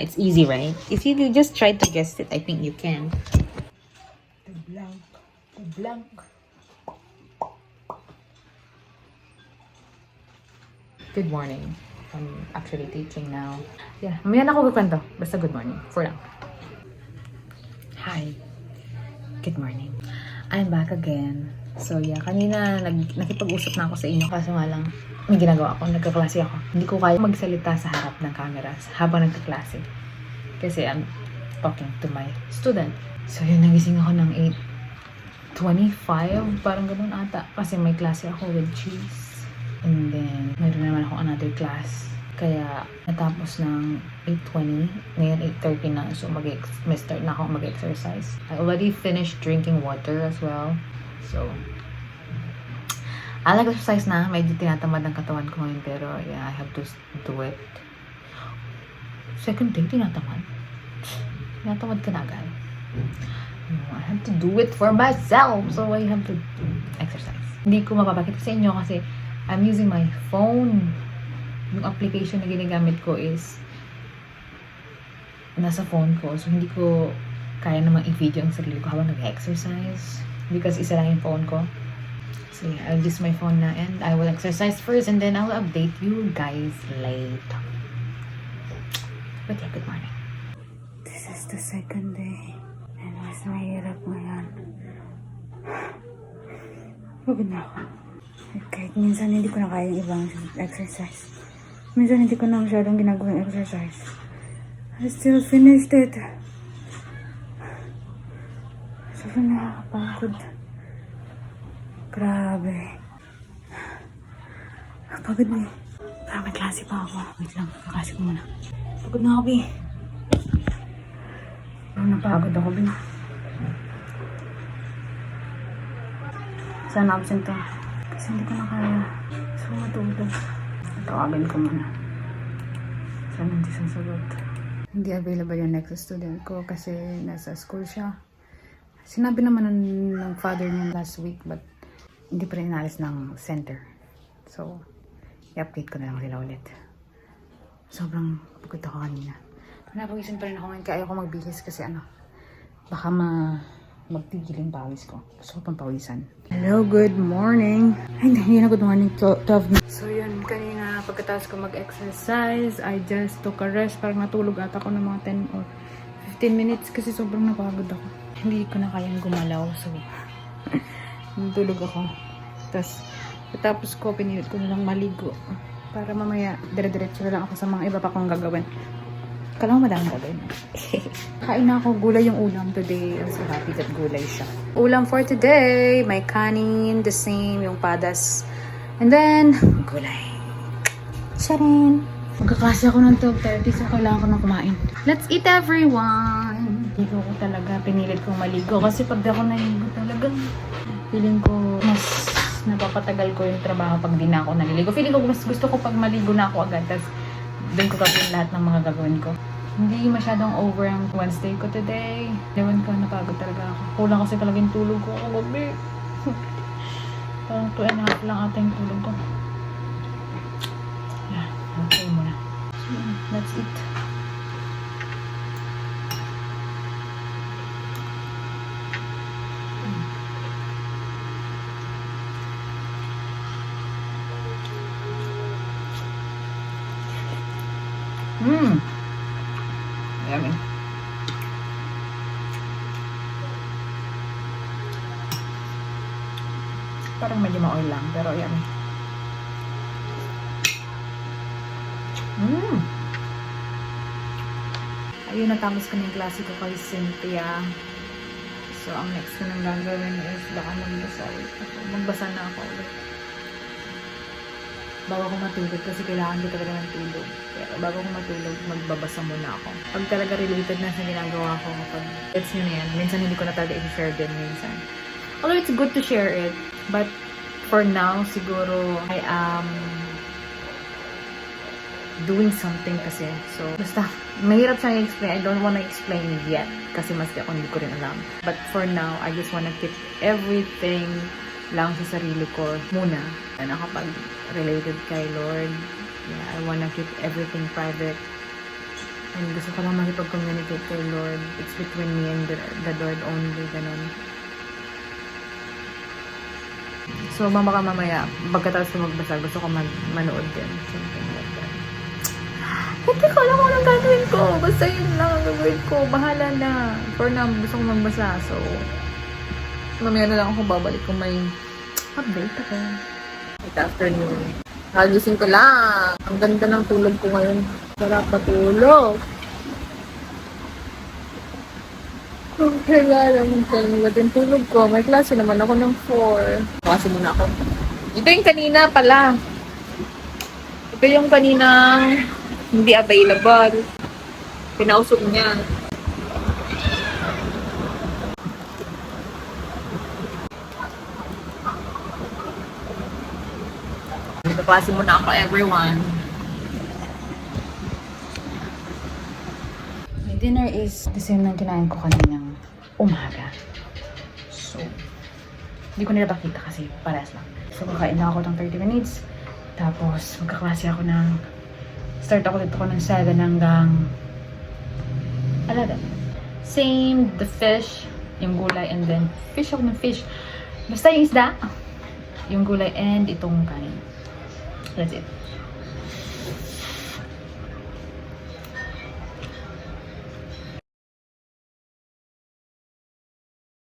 it's easy, right? If you just try to guess it, I think you can. The blank. The blank. Good morning. I'm actually teaching now. Yeah, mamaya na ako magkwento. Basta good morning. For now. Hi. Good morning. I'm back again. So yeah, kanina nakipag-usap na ako sa inyo. Kaso nga lang, may ginagawa ako. Nagkaklase ako. Hindi ko kaya magsalita sa harap ng camera habang nagkaklase. Kasi I'm talking to my student. So yun, nagising ako ng 8:25. Parang ganun ata. Kasi may klase ako with cheese. And then, meron naman ako another class. Kaya, natapos ng 8:20. Ngayon, 8:30 na. So, may start na ako mag-exercise. I already finished drinking water as well. So, I like exercise na. Medyo tinatamad ang katawan ko ngayon. Pero, yeah, I have to do it. Second day, tinatamad. Tinatamad ka na agad. No, I have to do it for myself. So, I have to exercise. Hindi ko mapapakita sa inyo kasi I'm using my phone. Yung application na ginagamit ko is nasa phone ko. So, hindi ko kaya namang i-video ang sarili ko habang nag-exercise. Because isa lang yung phone ko. So, yeah, I'll use my phone na and I will exercise first and then I'll update you guys later. But yeah, good morning. This is the second day. And mas mahirap ngayon. Pagod na ako. Kahit minsan hindi ko na kaya yung ibang exercise. Minsan hindi ko na masyadong ginagawang exercise. I still finished it. Sobrang nakakapagod. Grabe. Pagod eh. Parang may klase pa ako. Wait lang, kaklase ko muna. Pagod na ako, Bi. Parang napagod ako, Bi. Sana absent to. Kasi hindi ko na kaya. So, matulog. Tawagin ko muna. Sana hindi sasagot. Hindi available yung next student ko kasi nasa school siya. Sinabi naman ng father niya last week but hindi pa rin inalis ng center. So, i-update ko na lang sila ulit. Sobrang pagod ako kanina. Napawisan pa rin ako ngayon kaya ako magbihis kasi baka magtigil yung pawis ko. Gusto ko pang pawisan. Hello, good morning. Ay, hindi na good morning. 12 minutes. So yun, kanina pagkatapos ko mag-exercise, I just took a rest. Parang natulog ata ako ng mga 10 or 15 minutes kasi sobrang napagod ako. Hindi ko na kayang gumalaw. So, natulog ako. Tapos ko, pinilit ko na lang maligo. Para mamaya, dire-diretso na lang ako sa mga iba pa kong gagawin. Kala mo madaming gagawin. Kain na ako. Gulay yung ulam today. I'm so happy that gulay siya. Ulam for today. May kanin. The same. Yung padas. And then, gulay. Charin! Magkaklase ako ng 12:30 so kailangan ko na kumain. Let's eat, everyone! Ligo ko talaga. Pinilit kong maligo. Kasi pag ako naligo talaga, feeling ko mas napapatagal ko yung trabaho pag di na ako naliligo. Feeling ko mas gusto ko pag maligo na ako agad. Tapos, doon ko gagawin lahat ng mga gagawin ko. Hindi masyadong over ang Wednesday ko today. Ewan ko, napagod talaga ako. Kulang kasi talaga yung tulog ko ako gabi. Parang 2.5 lang ata yung tulog ko. Yeah, okay muna. So, that's it. Yummy. Parang medyo ma-oil lang, pero yummy. Ayun, natapos ko na yung klase ko kay Cynthia. So, ang next ko nang gagawin is baka magbasa na ako ulit. Bago ko matulog kasi kailangan ko talaga ng tulog. Pero bago ko matulog, magbabasa muna ako. Pag talaga related na sa ginagawa ko, pag gets nyo na yan, minsan hindi ko na talaga i-share din minsan. Although it's good to share it, but for now, siguro, I am doing something kasi. So, basta, mahirap siyang i-explain. I don't wanna explain it yet kasi maski ako hindi ko rin alam. But for now, I just wanna keep everything lang sa sarili ko muna. Kapag related kay Lord, yeah, I wanna keep everything private And gusto ko lang makipag-communicate kay Lord. It's between me and the Lord only, ganun. So, baka mamaya, pagkatapos ko magbasa, gusto ko manood din. Something like that. Hindi ko alam kung anong gagawin ko. Basta yun lang ang gagawin ko. Bahala na. For now, gusto ko magbasa. So, mamaya na lang ako babalik kung may update ako. Good afternoon. Nagising ko lang. Ang ganda ng tulog ko ngayon. Sarap matulog. Okay nga lang. Ang tulog ko. May klase naman ako ng 4. Kasi muna ako. Ito yung kanina pala. Ito yung kaninang hindi available. Pinausog niya. Dito klase muna ako, everyone. My dinner is the same ng kinain ko kaninang umaga. So, hindi ko nila pakita kasi parehas lang. So, kakain na ako ng 30 minutes. Tapos, magkaklase ako ng start ako dito ko ng 7 hanggang 11. Same, the fish, yung gulay, and then fish ako ng fish. Basta yung isda, yung gulay, and itong kanin. That's it.